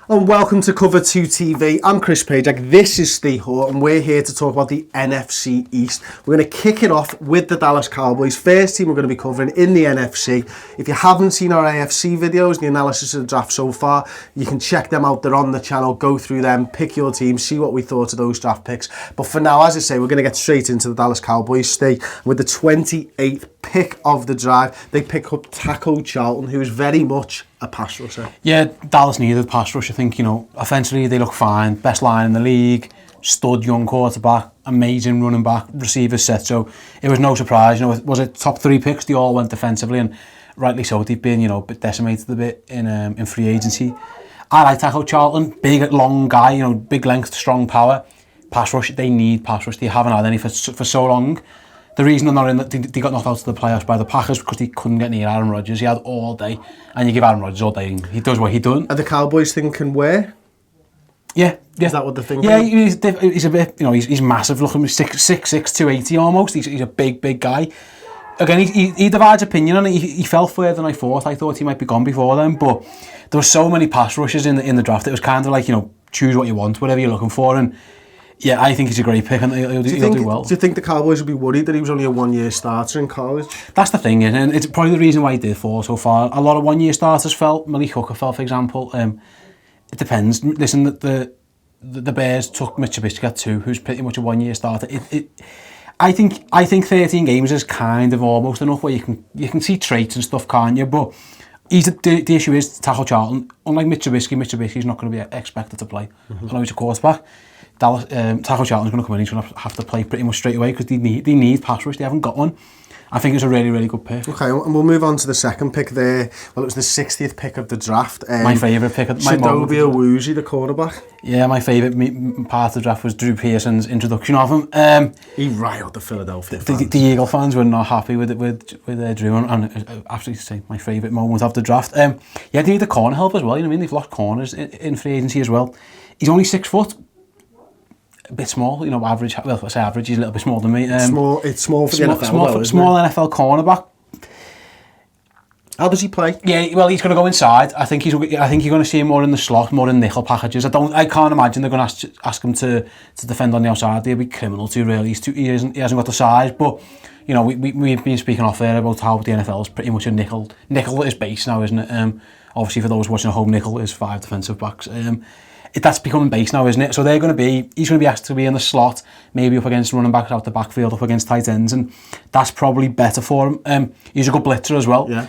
And welcome to Cover 2 TV. I'm Chris Pajak, this is Steve Hort, and we're here to talk about the NFC East. We're going to kick it off with the Dallas Cowboys. First team we're going to be covering in the NFC. If you haven't seen our AFC videos, the analysis of the draft so far, you can check them out. They're on the channel. Go through them, pick your team, see what we thought of those draft picks. But for now, as I say, we're going to get straight into the Dallas Cowboys. Stay with the 28th pick of the drive. They pick up Taco Charlton, who is very much a pass rusher. Yeah, Dallas needed a pass rush. I think, offensively they look fine. Best line in the league, stud young quarterback, amazing running back, receiver set. So it was no surprise. Was it top 3 picks? They all went defensively, and rightly so. They've been, a bit decimated a bit in free agency. I like Taco Charlton, big, long guy, big length, strong power. Pass rush, they need pass rush. They haven't had any for so long. The reason they're not in, they got knocked out of the playoffs by the Packers because they couldn't get near Aaron Rodgers. He had all day, and you give Aaron Rodgers all day, and he does what he done. Are the Cowboys thinking where? Yeah. Is that what they're thinking? Yeah, he's a bit, he's massive. Look at him, 6'6", 280 almost. He's a big guy. Again, he divides opinion on it. He fell further than I thought. I thought he might be gone before then, but there were so many pass rushes in the draft. It was kind of like, choose what you want, whatever you're looking for, and yeah, I think he's a great pick, and he'll do well. Do you think the Cowboys will be worried that he was only a one-year starter in college? That's the thing, and it's probably the reason why he did fall so far. A lot of one-year starters fell. Malik Hooker fell, for example. It depends. Listen, the Bears took Mitch Trubisky at 2, who's pretty much a one-year starter. I think 13 games is kind of almost enough where you can see traits and stuff, can't you? But the issue is Taco Charlton. Unlike Mitch Trubisky's not going to be expected to play. I know he's a quarterback. Taco Charlton's going to come in. He's going to have to play pretty much straight away because they need pass rush. They haven't got one. I think it's a really, really good pick. Okay, and we'll move on to the second pick there. Well, it was the 60th pick of the draft. My favourite pick at my moment. Chidobe Awuzie, the cornerback. Yeah, my favourite part of the draft was Drew Pearson's introduction of him. He riled the Philadelphia fans. The Eagle fans were not happy with Drew, and absolutely say my favourite moment of the draft. Yeah, they need the corner help as well. They've lost corners in free agency as well. He's only 6 foot. A bit small, average. Well, I say average, he's a little bit smaller than me. It's small for the NFL. Small NFL cornerback. How does he play? Yeah, well, he's going to go inside. I think you're going to see him more in the slot, more in nickel packages. I can't imagine they're going to ask him to defend on the outside. They'd be criminal too, really. He hasn't got the size, but we've been speaking off there about how the NFL is pretty much a nickel. Nickel is base now, isn't it? Obviously, for those watching at home, nickel is 5 defensive backs. That's becoming base now, isn't it? So he's going to be asked to be in the slot, maybe up against running backs out the backfield, up against tight ends, and that's probably better for him. He's a good blitzer as well. Yeah.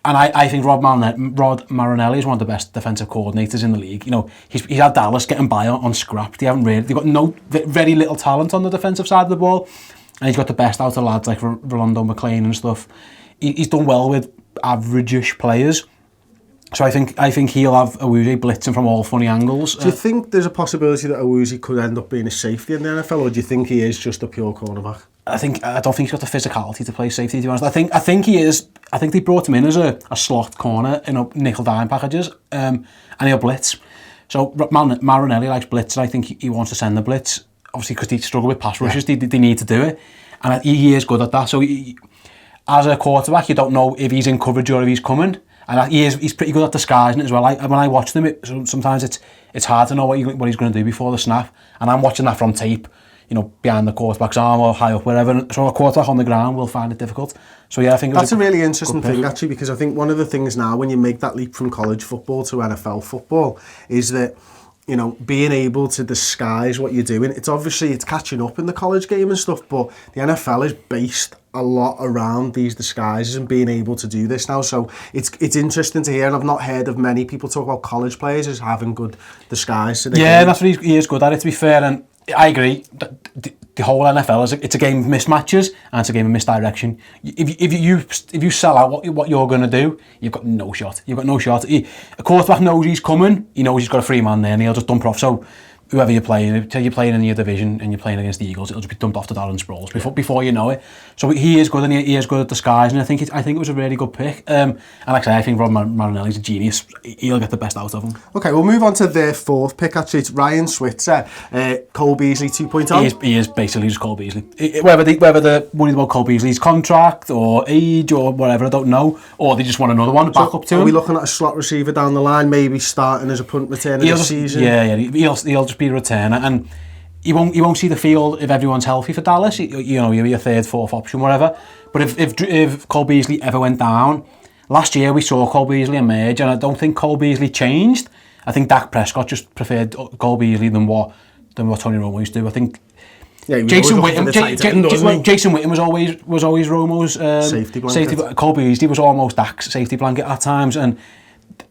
And I think Rod Marinelli is one of the best defensive coordinators in the league. He's had Dallas getting by on scrap. They've got very little talent on the defensive side of the ball, and he's got the best out of lads like Rolando McClain and stuff. He's done well with average-ish players. So I think he'll have Awuzie blitzing from all funny angles. Do you think there's a possibility that Awuzie could end up being a safety in the NFL, or do you think he is just a pure cornerback? I don't think he's got the physicality to play safety, to be honest. I think he is. I think they brought him in as a slot corner in nickel dime packages, and he'll blitz. So Marinelli likes blitz, and I think he wants to send the blitz. Obviously, because they struggle with pass rushes, they need to do it, and he is good at that. So as a quarterback, you don't know if he's in coverage or if he's coming. And he's pretty good at disguising it as well. When I watch them, sometimes it's hard to know what he's going to do before the snap. And I'm watching that from tape, behind the quarterback's arm or high up, wherever. So a quarterback on the ground will find it difficult. So yeah, I think that's a really interesting thing, actually, because I think one of the things now when you make that leap from college football to NFL football is that being able to disguise what you're doing. It's catching up in the college game and stuff, but the NFL is based a lot around these disguises and being able to do this now. So it's interesting to hear, and I've not heard of many people talk about college players as having good disguise. Yeah, that's what he is good at it, to be fair, and I agree. The whole NFL it's a game of mismatches and it's a game of misdirection. If you sell out what you're going to do, you've got no shot. A quarterback knows he's coming. He knows he's got a free man there, and he'll just dump off. So whoever you're playing, till you're playing in your division and you're playing against the Eagles, it'll just be dumped off to Darren Sproles before you know it. So he is good, and he is good at disguise, and I think it was a really good pick. And like I say, I think Rob Marinelli's a genius. He'll get the best out of him. Okay, we'll move on to their fourth pick. Actually, it's Ryan Switzer, Cole Beasley 2.0. He is basically just Cole Beasley. Whether they're worried about Cole Beasley's contract or age or whatever, I don't know, or they just want another one to back up to him. Are we looking at a slot receiver down the line, maybe starting as a punt returner this season? Yeah, he'll just be a returner, and he won't see the field if everyone's healthy for Dallas. He'll be a third, fourth option, whatever. But if Cole Beasley ever went down, last year we saw Cole Beasley emerge, and I don't think Cole Beasley changed. I think Dak Prescott just preferred Cole Beasley than what Tony Romo used to do. I think Jason Witten was always Romo's safety blanket. Cole Beasley was almost Dak's safety blanket at times, and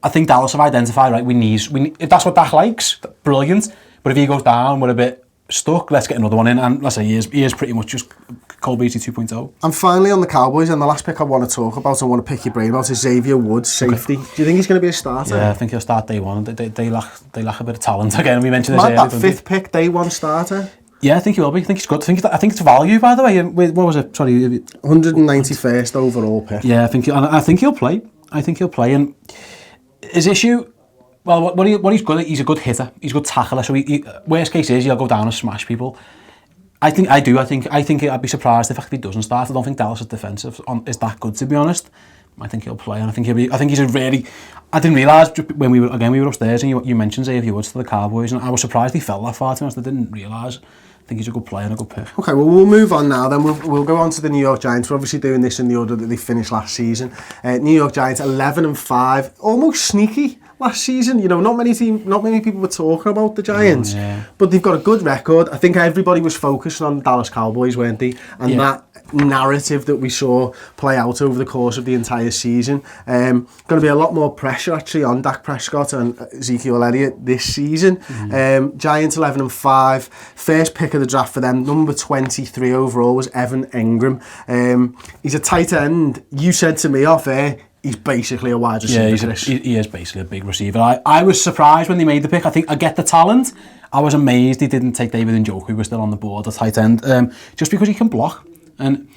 I think Dallas have identified, right, we need if that's what Dak likes, brilliant. But if he goes down, we're a bit stuck. Let's get another one in. And let's say he is pretty much just Cole Beasley 2.0. And finally on the Cowboys, and the last pick I want to talk about, I want to pick your brain about, is Xavier Woods, safety. Okay. Do you think he's going to be a starter? Yeah, I think he'll start day one. They lack a bit of talent. Again, we mentioned this earlier. That fifth pick, day one starter. Yeah, I think he will be. I think he's good. I think it's value, by the way. What was it? Sorry, 191st overall pick. Yeah, I think he'll play. And his issue, well, what he's good at, he's a good hitter. He's a good tackler. So worst case is he'll go down and smash people. I think I'd be surprised if he doesn't start. I don't think Dallas' defensive is that good, to be honest. I think he'll play, and I think he's a really. I didn't realise when we were upstairs and you mentioned Xavier Woods to the Cowboys, and I was surprised he fell that far. To be honest, I didn't realise. I think he's a good player and a good pick. Okay, well, we'll move on now. Then we'll go on to the New York Giants. We're obviously doing this in the order that they finished last season. New York Giants 11-5, almost sneaky last season. You know, not many people were talking about the Giants, but they've got a good record. I think everybody was focusing on Dallas Cowboys, weren't they? And that narrative that we saw play out over the course of the entire season. Going to be a lot more pressure actually on Dak Prescott and Ezekiel Elliott this season. Giants 11-5, first pick of the draft for them, number 23 overall was Evan Ingram. He's a tight end. You said to me off air, he's basically a wide receiver. Yeah, he is basically a big receiver. I was surprised when they made the pick. I think I get the talent. I was amazed he didn't take David Njoku, who was still on the board, a tight end, just because he can block. And,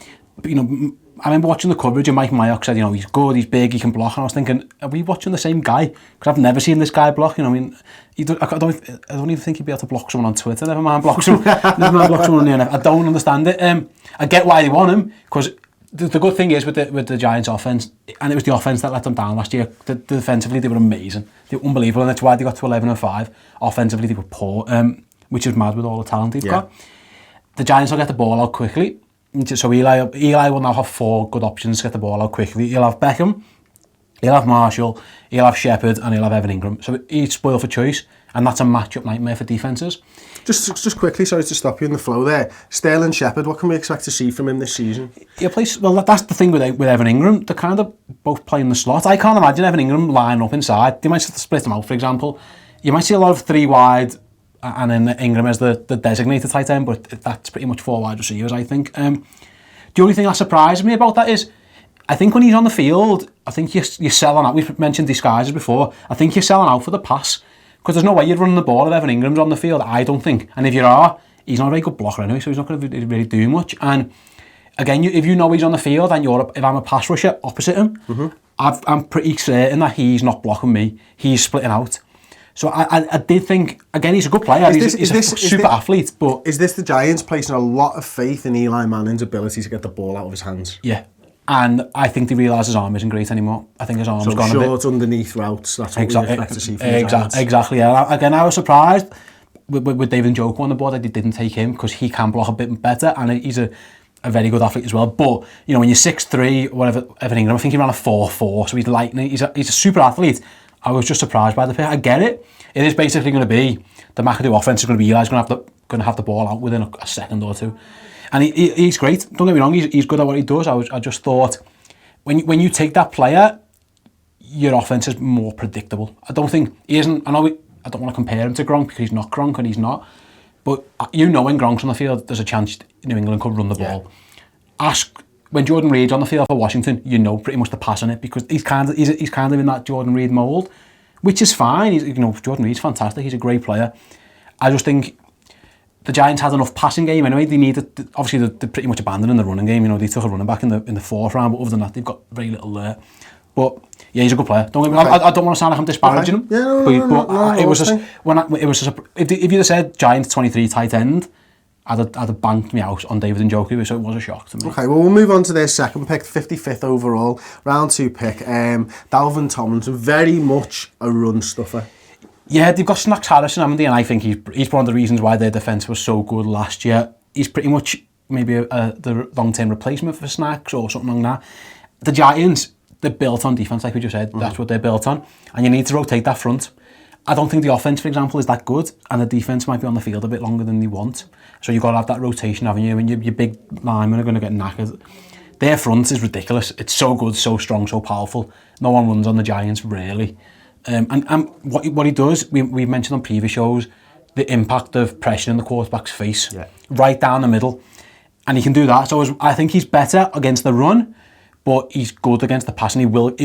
you know, I remember watching the coverage and Mike Mayock said, you know, he's good, he's big, he can block. And I was thinking, are we watching the same guy? Because I've never seen this guy block. You know, I mean, I don't even think he'd be able to block someone on Twitter. Never mind block someone on the NFL. I don't understand it. I get why they want him, because the good thing is with the Giants offense, and it was the offense that let them down last year. Defensively, they were amazing. They were unbelievable, and that's why they got to 11-5. Offensively, they were poor, which is mad with all the talent they've got. The Giants will get the ball out quickly. So Eli will now have 4 good options to get the ball out quickly. He'll have Beckham, he'll have Marshall, he'll have Shepard, and he'll have Evan Ingram. So he's spoiled for choice, and that's a matchup nightmare for defences. Just quickly, sorry to stop you in the flow there. Sterling Shepard, what can we expect to see from him this season? Well, that's the thing with Evan Ingram. They're kind of both playing the slot. I can't imagine Evan Ingram lining up inside. They might split them out, for example. You might see a lot of 3 wide, and then Ingram as the designated tight end, but that's pretty much 4 wide receivers, I think. The only thing that surprised me about that is, I think when he's on the field, I think you're selling out. We've mentioned disguises before. I think you're selling out for the pass, because there's no way you'd run the ball if Evan Ingram's on the field, I don't think. And if you are, he's not a very good blocker anyway, so he's not going to really do much. And again, if you know he's on the field and if I'm a pass rusher opposite him, I'm pretty certain that he's not blocking me. He's splitting out. So I did think, again, he's a good player. He's a super athlete. But is this the Giants placing a lot of faith in Eli Manning's ability to get the ball out of his hands? Yeah. And I think they realise his arm isn't great anymore. I think his arm's gone a bit. Short underneath routes, that's what we expect to see from the Giants. Exactly, yeah. Again, I was surprised with David Njoku on the board. I didn't take him because he can block a bit better, and he's a very good athlete as well. But, you know, when you're 6'3", whatever, Evan Ingram, I think he ran a 4'4", so he's lightning. He's a super athlete. I was just surprised by the pick. I get it. It is basically going to be, the McAdoo offense is going to be Eli's going to have the ball out within a second or two. And he's great. Don't get me wrong, he's good at what he does. I just thought, when you take that player, your offense is more predictable. I don't think, he isn't, I don't want to compare him to Gronk because he's not Gronk and he's not. But you know when Gronk's on the field, there's a chance New England could run the ball. Ask, when Jordan Reed's on the field for Washington, you know pretty much the passing it because he's kind of in that Jordan Reed mould, which is fine. Jordan Reed's fantastic. He's a great player. I just think the Giants had enough passing game anyway. They needed, obviously they're pretty much abandoning the running game. You know, they took a running back in the fourth round, but other than that, they've got very little there. But yeah, he's a good player. Don't get me wrong. I don't want to sound like I'm disparaging him. Yeah, no, it was just if you'd have said Giants 23 tight end, I'd have banked me out on David Njoku, so it was a shock to me. Okay, well, we'll move on to their second pick, 55th overall, round 2 pick. Dalvin Tomlinson, very much a run stuffer. Yeah, they've got Snacks Harrison, haven't they? And I think he's one of the reasons why their defence was so good last year. He's pretty much maybe the long-term replacement for Snacks or something like that. The Giants, they're built on defence, like we just said. That's what they're built on. And you need to rotate that front. I don't think the offence, for example, is that good, and the defence might be on the field a bit longer than they want. So you've got to have that rotation, haven't you? And your big linemen are going to get knackered. Their front is ridiculous. It's so good, so strong, so powerful. No one runs on the Giants, really. And what he does, we mentioned on previous shows, the impact of pressure in the quarterback's face, right down the middle. And he can do that. So I think he's better against the run, but he's good against the pass, and he will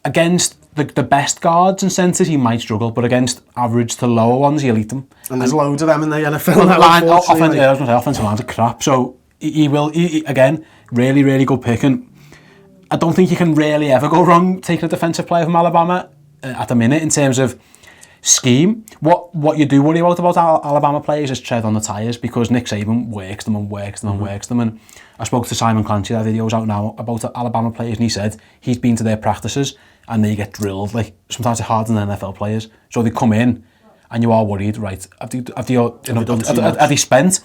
against the best guards and centres, he might struggle, but against average to lower ones, he'll eat them. And there's loads of them in the NFL. Offensive lines are crap, so he will, again, really, really good pick. And I don't think you can really ever go wrong taking a defensive player from Alabama at the minute in terms of scheme. What you do worry about Alabama players is tread on the tyres, because Nick Saban works them and works them and works them. And I spoke to Simon Clancy, that video's out now, about Alabama players, and he said he's been to their practices and they get drilled. Like, sometimes it's harder than NFL players. So they come in and you are worried, right? Have they spent?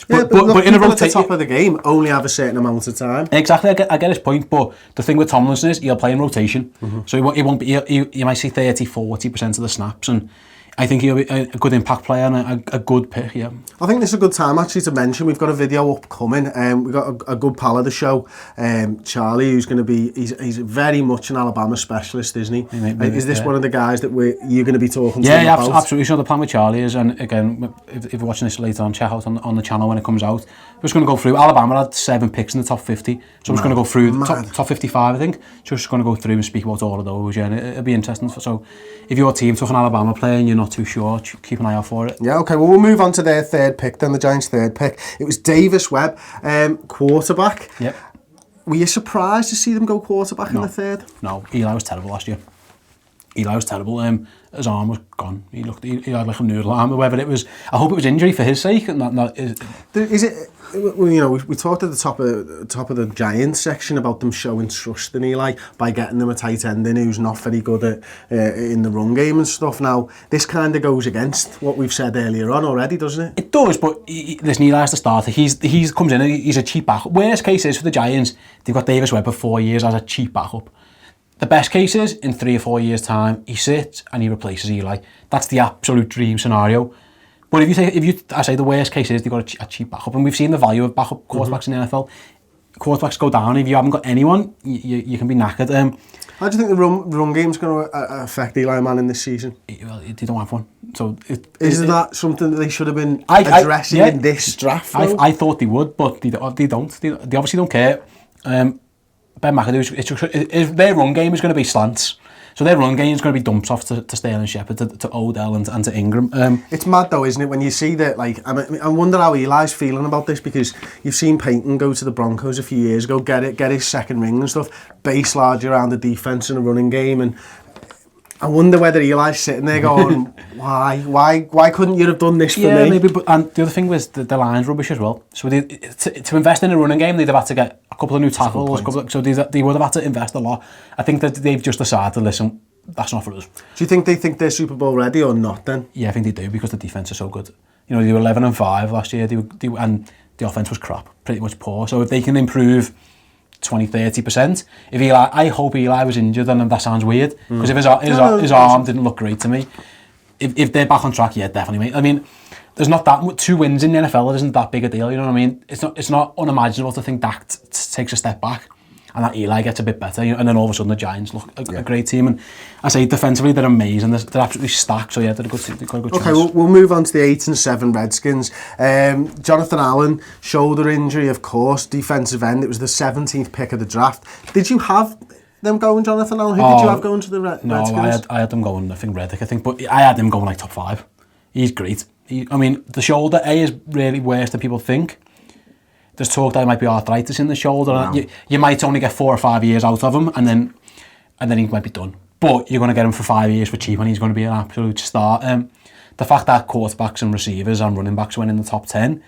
But in a rotation, at the top of the game only have a certain amount of time. Exactly, I get his point, but the thing with Tomlinson is he'll play in rotation, so he won't be. You might see 30-40% of the snaps, and I think he'll be a good impact player and a good pick. Yeah, I think this is a good time actually to mention we've got a video upcoming. We've got a good pal of the show, Charlie, who's going to be. He's very much an Alabama specialist, isn't he? Is this one of the guys that you're going to be talking to? Yeah, absolutely. So the plan with Charlie is, and again, if you're watching this later on, check out on the channel when it comes out. We're just going to go through. Alabama had 7 picks in the top 50, so I'm just going to go through the top 55, I think. Just going to go through and speak about all of those. Yeah, and it'll be interesting. So if your team took an Alabama player and you're not too sure, keep an eye out for it. Yeah, okay, well, we'll move on to their third pick then, the Giants' third pick. It was Davis Webb, quarterback. Yep. Were you surprised to see them go quarterback in the third? No, Eli was terrible last year. Eli was terrible. His arm was gone. He had like a noodle arm, or whether it was. I hope it was injury for his sake. Is it? Well, you know, we talked at the top of the Giants section about them showing trust in Eli by getting them a tight end in who's not very good at in the run game and stuff. Now, this kind of goes against what we've said earlier on already, doesn't it? It does, but listen, Eli's the starter. He comes in. He's a cheap backup. Worst case is for the Giants, they've got Davis Webb for 4 years as a cheap backup. The best case is, in 3 or 4 years' time, he sits and he replaces Eli. That's the absolute dream scenario. But I say the worst case is they've got a cheap backup, and we've seen the value of backup quarterbacks in the NFL. Quarterbacks go down. If you haven't got anyone, you can be knackered. How do you think the run game's going to affect Eli Manning this season? Well, they don't have one. So isn't that something that they should have been addressing in this draft? I thought they would, but they don't. They obviously don't care. Ben McAdoo, their run game is going to be slants. So their run game is going to be dumps off to Sterling Shepard, to Odell and to Ingram. It's mad though, isn't it, when you see that, like, I wonder how Eli's feeling about this, because you've seen Peyton go to the Broncos a few years ago, get his second ring and stuff, base large around the defence and the running game, and I wonder whether Eli's sitting there going, why couldn't you have done this for me? Yeah, maybe, and the other thing was the line's rubbish as well. So to invest in a running game, they'd have had to get a couple of new tackles, so they would have had to invest a lot. I think that they've just decided, listen, that's not for us. Do you think they think they're Super Bowl ready or not then? Yeah, I think they do, because the defence is so good. You know, they were 11-5 last year, and the offence was crap, pretty much poor. So if they can improve 20-30%. I hope Eli was injured, and that sounds weird, because if his arm didn't look great to me. If they're back on track, yeah, definitely, mate. I mean, there's not that 2 wins in the NFL. It isn't that big a deal. You know what I mean? It's not unimaginable to think Dak takes a step back and that Eli gets a bit better. You know, and then all of a sudden the Giants look a great team. And I say defensively they're amazing. They're absolutely stacked. So yeah, they're a good team. They've got a good chance. Okay, we'll move on to the 8 and 7 Redskins. Jonathan Allen, shoulder injury, of course, defensive end. It was the 17th pick of the draft. Did you have them going, Jonathan Allen? Who did you have going to the Redskins? No, I had them going, I think Reddick, but I had him going like top 5. He's great. I mean, the shoulder, is really worse than people think. There's talk that it might be arthritis in the shoulder. Wow. You might only get 4 or 5 years out of him, and then he might be done. But you're going to get him for 5 years for cheap, and he's going to be an absolute star. The fact that quarterbacks and receivers and running backs went in the top 10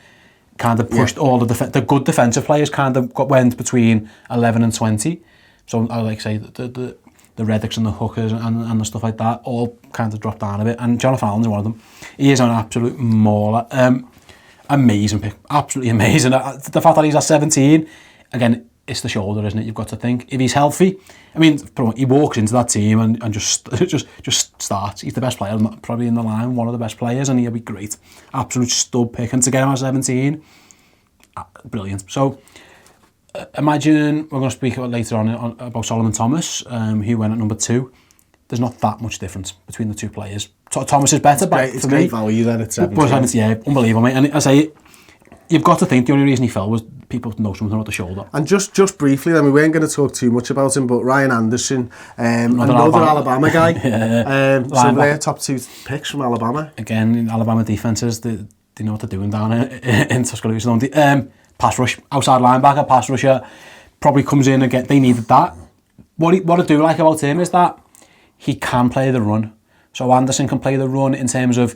kind of pushed all the good defensive players kind of went between 11 and 20. So I like to say the Reddicks and the Hookers and the stuff like that all kind of dropped down a bit. And Jonathan Allen's one of them. He is an absolute mauler. Amazing pick. Absolutely amazing. The fact that he's at 17, again, it's the shoulder, isn't it? You've got to think. If he's healthy, I mean, he walks into that team and just starts. He's the best player, probably in the line, one of the best players, and he'll be great. Absolute stud pick. And to get him at 17, brilliant. So, imagine, we're going to speak about later on about Solomon Thomas, who went at number 2. There's not that much difference between the two players. Thomas is better, but it's great value then at 17. Yeah, unbelievable, mate. And I say, you've got to think the only reason he fell was people know something about the shoulder. And just briefly, then, we weren't going to talk too much about him, but Ryan Anderson, another Alabama guy. So they're top 2 picks from Alabama. Again, Alabama defences, they know what they're doing down in Tuscaloosa, don't they? Pass rush, outside linebacker, pass rusher, probably comes in again. They needed that. What I do like about him is that he can play the run. So Anderson can play the run in terms of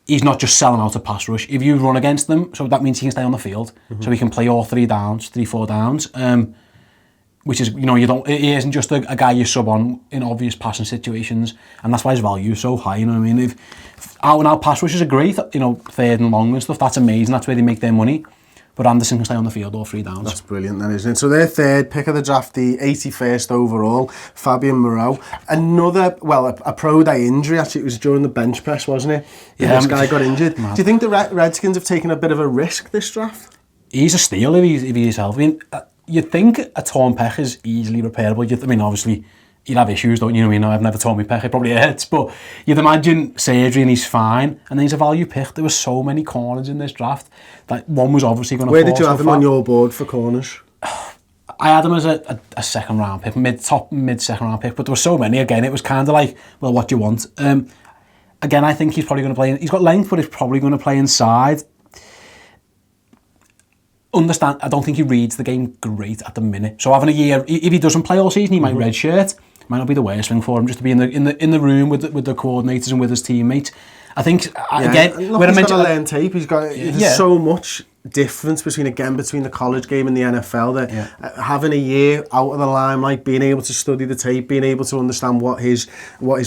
he's not just selling out a pass rush. If you run against them, so that means he can stay on the field. Mm-hmm. So he can play all 3 downs, 3-4 downs. Which is, he isn't just a guy you sub on in obvious passing situations, and that's why his value is so high, you know what I mean? If out and out pass rushes are great, 3rd and long and stuff, that's amazing, that's where they make their money. But Anderson can stay on the field all 3 downs. That's brilliant then, isn't it? So their 3rd pick of the draft, the 81st overall, Fabian Moreau. Another, a pro-day injury, actually. It was during the bench press, wasn't it? Yeah. This guy got injured. Mad. Do you think the Redskins have taken a bit of a risk this draft? He's a steal if he's healthy. I mean, you'd think a torn pec is easily repairable. Obviously, you'd have issues, don't you? I've never torn my pec, it probably hurts, but you'd imagine surgery and he's fine, and then he's a value pick. There were so many corners in this draft that one was obviously going to fall. Where did you have him on your board for corners? I had him as a second round pick, mid second round pick, but there were so many. Again, it was kind of like, well, what do you want? Again, I think he's probably going to play, he's got length, but he's probably going to play inside. I don't think he reads the game great at the minute. So having a year, if he doesn't play all season, he might redshirt. Might not be the worst thing for him, just to be in the room with the coordinators and with his teammates. I think again, look, he's got to learn tape. There's so much difference between the college game and the NFL. That having a year out of the limelight, being able to study the tape, being able to understand what his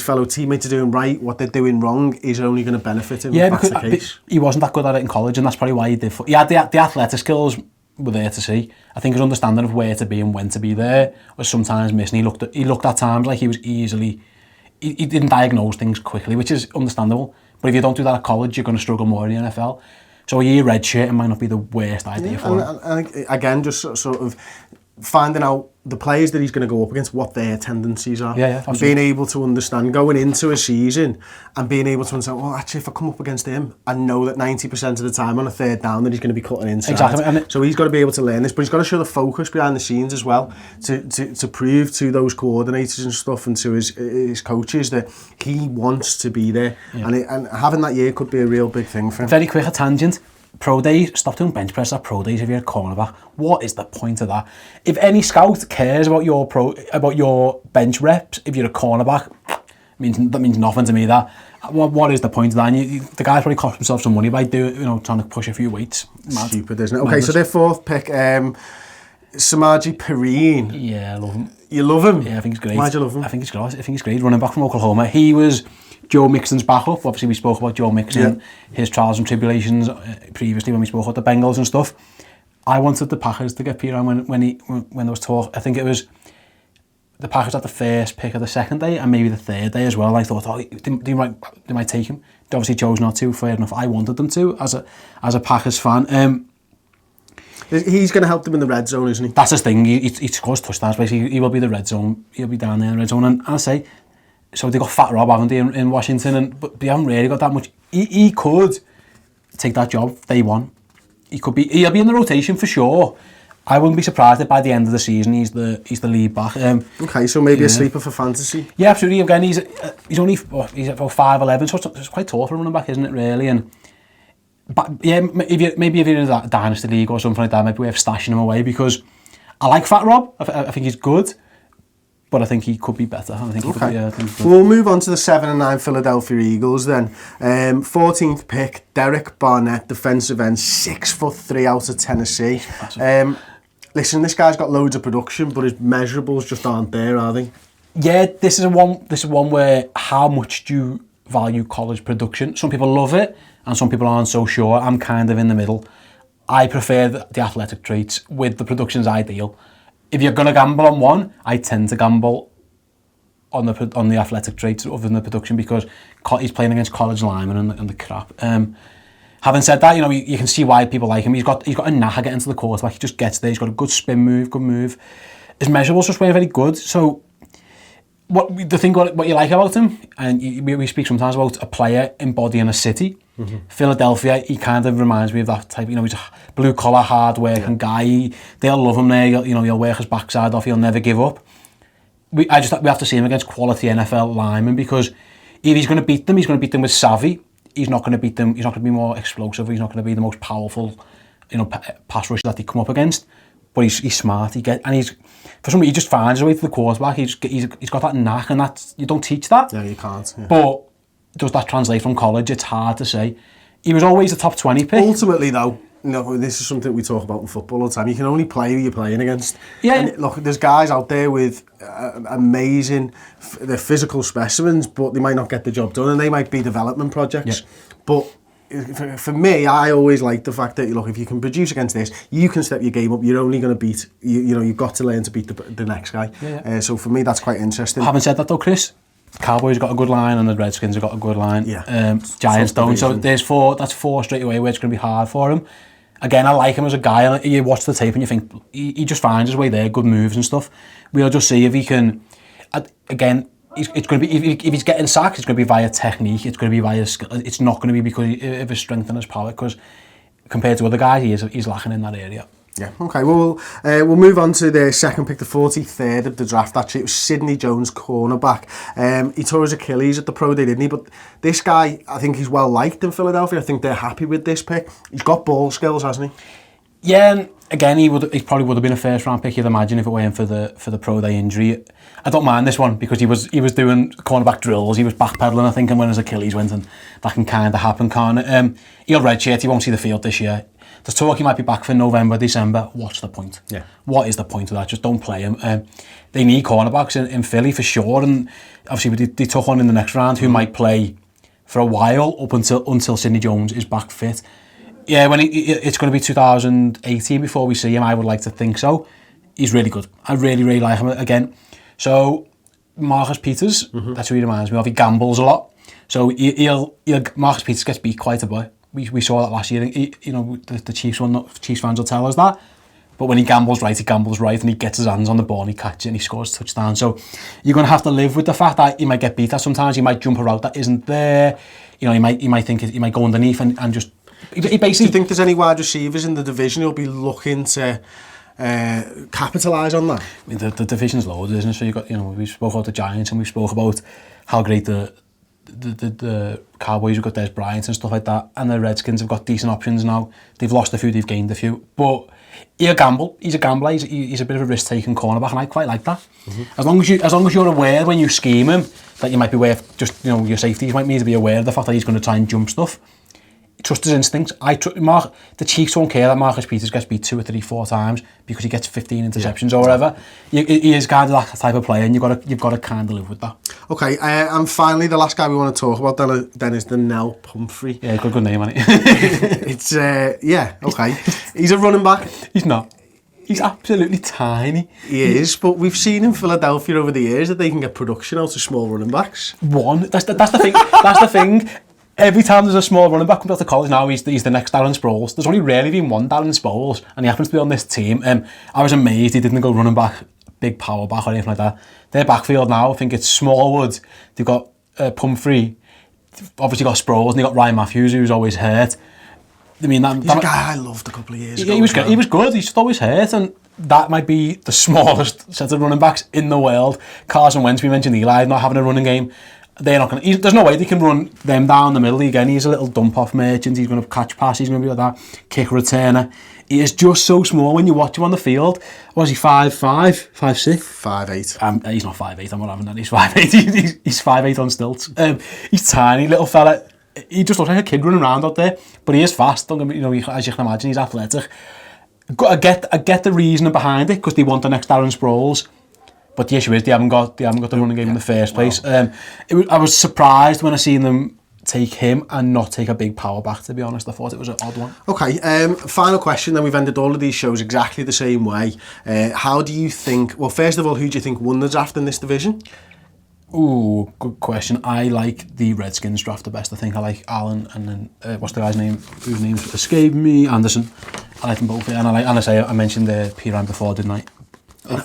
fellow teammates are doing right, what they're doing wrong, is only going to benefit him. Yeah, because that's the case. He wasn't that good at it in college, and that's probably why he did. He had the athletic skills were there to see. I think his understanding of where to be and when to be there was sometimes missing. He looked at times like he was easily. He didn't diagnose things quickly, which is understandable. But if you don't do that at college, you're going to struggle more in the NFL. So a year redshirt might not be the worst idea for him. And again, just sort of finding out the players that he's going to go up against, what their tendencies are. And being able to understand, going into a season and being able to understand, well, actually, if I come up against him, I know that 90% of the time on a 3rd down that he's going to be cutting inside. Exactly. So he's got to be able to learn this, but he's got to show the focus behind the scenes as well to prove to those coordinators and stuff and to his coaches that he wants to be there. Yeah. And having that year could be a real big thing for him. Very quick, a tangent. Pro days, stop doing bench press at pro days if you're a cornerback. What is the point of that? If any scout cares about your bench reps, if you're a cornerback, that means nothing to me. That what is the point of that? And the guy's probably cost himself some money by trying to push a few weights. Mad. Stupid, isn't it? Okay, so their 4th pick, Samaje Perine. Yeah, I love him. You love him? Yeah, I think he's great. Why do you love him? I think he's great. Running back from Oklahoma. He was Joe Mixon's backup. Obviously, we spoke about Joe Mixon, his trials and tribulations previously when we spoke about the Bengals and stuff. I wanted the Packers to get Perine when there was talk. I think it was the Packers had the 1st pick of the 2nd day and maybe the 3rd day as well. I thought, they might take him. They obviously chose not to. Fair enough. I wanted them to as a Packers fan. He's going to help them in the red zone, isn't he? That's his thing. He scores touchdowns. Basically, he will be the red zone. He'll be down there in the red zone. And I say, so they got Fat Rob, haven't they, in Washington? But they haven't really got that much. He could take that job day one. He'll be in the rotation for sure. I wouldn't be surprised if by the end of the season he's the lead back. Okay, so maybe a sleeper for fantasy. Yeah, absolutely. Again, he's only he's about 5'11", so it's quite tall for a running back, isn't it? Really, but yeah, maybe if you're in a dynasty league or something like that, maybe we have stashing him away because I like Fat Rob. I think he's good. But I think he could be better. I think he could be, I think we'll move on to the 7 and 9 Philadelphia Eagles then. 14th pick, Derek Barnett, defensive end, 6'3" out of Tennessee. Listen, this guy's got loads of production, but his measurables just aren't there, are they? Yeah, this is one where how much do you value college production? Some people love it, and some people aren't so sure. I'm kind of in the middle. I prefer the athletic traits with the production's ideal. If you're going to gamble on one, I tend to gamble on the athletic traits other than the production because he's playing against college linemen and the crap. Having said that, you can see why people like him. He's got a knack at getting to the quarterback. He just gets there. He's got a good spin move, good move. His measurables just weren't very good. So what you like about him, and we speak sometimes about a player embodying a city. Mm-hmm. Philadelphia, he kind of reminds me of that type. He's a blue collar, hard working guy. They'll love him there. He'll work his backside off. He'll never give up. We have to see him against quality NFL linemen because if he's going to beat them, he's going to beat them with savvy. He's not going to beat them. He's not going to be more explosive. He's not going to be the most powerful, pass rusher that they come up against. But he's smart. For some reason he just finds his way to the quarterback. He's got that knack, and that you don't teach that. Yeah, you can't. Yeah. But does that translate from college? It's hard to say. He was always a top 20 pick. Ultimately, though, this is something we talk about in football all the time. You can only play who you're playing against. Yeah. And look, there's guys out there with amazing, they're physical specimens, but they might not get the job done, and they might be development projects. Yeah. But for me, I always like the fact that, look, if you can produce against this, you can step your game up. You're only going to beat, you've got to learn to beat the next guy. Yeah. So for me, that's quite interesting. Having said that though, Chris, Cowboys got a good line and the Redskins have got a good line. Yeah. Giants don't. So there's that's four straight away where it's going to be hard for him. Again, I like him as a guy, and you watch the tape and you think he just finds his way there, good moves and stuff. We'll just see if he can. Again, it's going to be if he's getting sacked, it's going to be via technique. It's going to be via skill. It's not going to be because of his strength and his power. Because compared to other guys, he's lacking in that area. Yeah, okay, well, we'll move on to the second pick, the 43rd of the draft. Actually, it was Sidney Jones, cornerback. He tore his Achilles at the Pro Day, didn't he? But this guy, I think he's well liked in Philadelphia. I think they're happy with this pick. He's got ball skills, hasn't he? Yeah, and again, he probably would have been a first round pick, you'd imagine, if it weren't for the Pro Day injury. I don't mind this one because he was doing cornerback drills. He was backpedaling, I think, and when his Achilles went, and that can kind of happen, can't it? He'll redshirt. He won't see the field this year. There's talk he might be back for November, December. What's the point? Yeah. What is the point of that? Just don't play him. They need cornerbacks in Philly for sure, and obviously they took one in the next round who might play for a while up until Sidney Jones is back fit. Yeah, when it's going to be 2018 before we see him, I would like to think so. He's really good. I really, really like him again. So Marcus Peters, that's who he reminds me of. He gambles a lot. So Marcus Peters gets beat quite a bit. We saw that last year. The Chiefs fans will tell us that. But when he gambles right, and he gets his hands on the ball and he catches it and he scores a touchdown. So you're going to have to live with the fact that he might get beat at sometimes. He might jump a route that isn't there. He might think he might go underneath and just. He basically. Do you think there's any wide receivers in the division who'll be looking to capitalise on that? I mean, the division's loaded, isn't it? So you got, we spoke about the Giants and we spoke about how great the Cowboys have got Des Bryant and stuff like that, and the Redskins have got decent options now. They've lost a few, they've gained a few, but he'll gamble. He's a gambler. He's a bit of a risk-taking cornerback, and I quite like that. As long as you're aware when you scheme him that you might be worth just your safeties might need to be aware of the fact that he's going to try and jump stuff. Trust his instincts. The Chiefs won't care that Marcus Peters gets beat 2 or 3, 4 times because he gets 15 interceptions or whatever. He is kind of that type of player, and you've got to kind of live with that. Okay, and finally, the last guy we want to talk about then is the Nell Pumphrey. Yeah, good name, isn't it? It's okay. He's a running back. He's not. He's absolutely tiny. He is, but we've seen in Philadelphia over the years that they can get production out of small running backs. That's the thing. That's the thing. Every time there's a small running back comes out to college now, he's the next Darren Sproles. There's only rarely been one Darren Sproles, and he happens to be on this team. I was amazed he didn't go running back, big power back or anything like that. Their backfield now, I think it's Smallwood. They've got Pumphrey, obviously got Sproles, and they've got Ryan Matthews, who's always hurt. I mean, he's a guy I loved a couple of years ago. He was good. He was good. He's just always hurt, and that might be the smallest set of running backs in the world. Carson Wentz, we mentioned Eli not having a running game. They're not going to. There's no way they can run them down the middle again. He's a little dump-off merchant. He's going to catch passes. He's going to be like that kick returner. He is just so small when you watch him on the field. Was he 5'5", 5'6"? 5'8". He's not 5'8". I'm not having that. He's 5'8". He's 5'8" on stilts. He's tiny little fella. He just looks like a kid running around out there. But he is fast. As you can imagine, he's athletic. I get the reasoning behind it because they want the next Darren Sproles. But the issue is they haven't got the running game in the first place. I was surprised when I seen them take him and not take a big power back, to be honest. I thought it was an odd one. Okay, final question, then we've ended all of these shows exactly the same way. How do you think, well, first of all, who do you think won the draft in this division? Ooh, good question. I like the Redskins draft the best. I think I like Allen and then, what's the guy's name? Whose name's escaped me? Anderson. I like them both. And I mentioned Piran before, didn't I?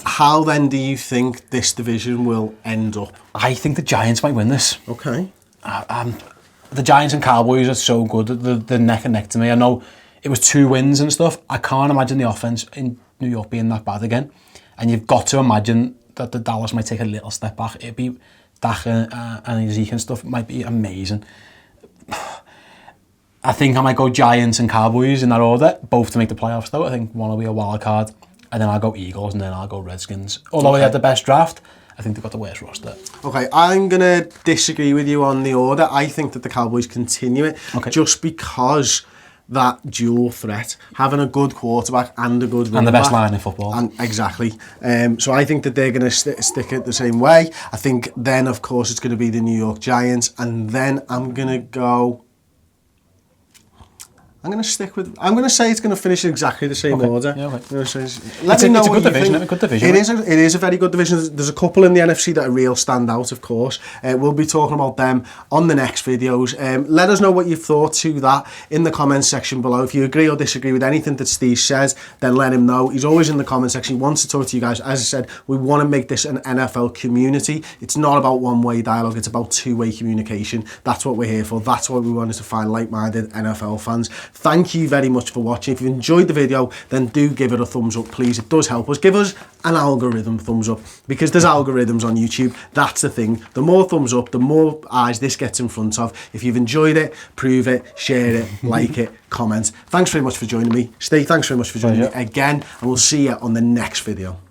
How then do you think this division will end up? I think the Giants might win this. Okay. The Giants and Cowboys are so good. They're neck and neck to me. I know it was 2 wins and stuff. I can't imagine the offense in New York being that bad again. And you've got to imagine that the Dallas might take a little step back. It'd be Dak and Zeke and stuff might be amazing. I think I might go Giants and Cowboys in that order, both to make the playoffs though. I think one will be a wild card. And then I'll go Eagles, and then I'll go Redskins. Although they had the best draft, I think they've got the worst roster. Okay, I'm going to disagree with you on the order. I think that the Cowboys continue it, just because that dual threat, having a good quarterback and a good running back. And the best line in football. And exactly. So I think that they're going to stick it the same way. I think then, of course, it's going to be the New York Giants, and then I'm going to go... I'm going to say it's going to finish in exactly the same order. Yeah, okay. Let me know it's a what good division. You think. A good division. It is a very good division. There's a couple in the NFC that are real standout, of course. We'll be talking about them on the next videos. Let us know what you've thought to that in the comments section below. If you agree or disagree with anything that Steve says, then let him know. He's always in the comment section. He wants to talk to you guys. As I said, we want to make this an NFL community. It's not about one-way dialogue. It's about two-way communication. That's what we're here for. That's why we wanted to find like-minded NFL fans. Thank you very much for watching. If you enjoyed the video, then do give it a thumbs up, please. It does help us. Give us an algorithm thumbs up, because there's algorithms on YouTube. That's the thing. The more thumbs up, the more eyes this gets in front of. If you've enjoyed it, prove it, share it, like it, comment. Thanks very much for joining me. Steve, thanks very much for joining me again, and we'll see you on the next video.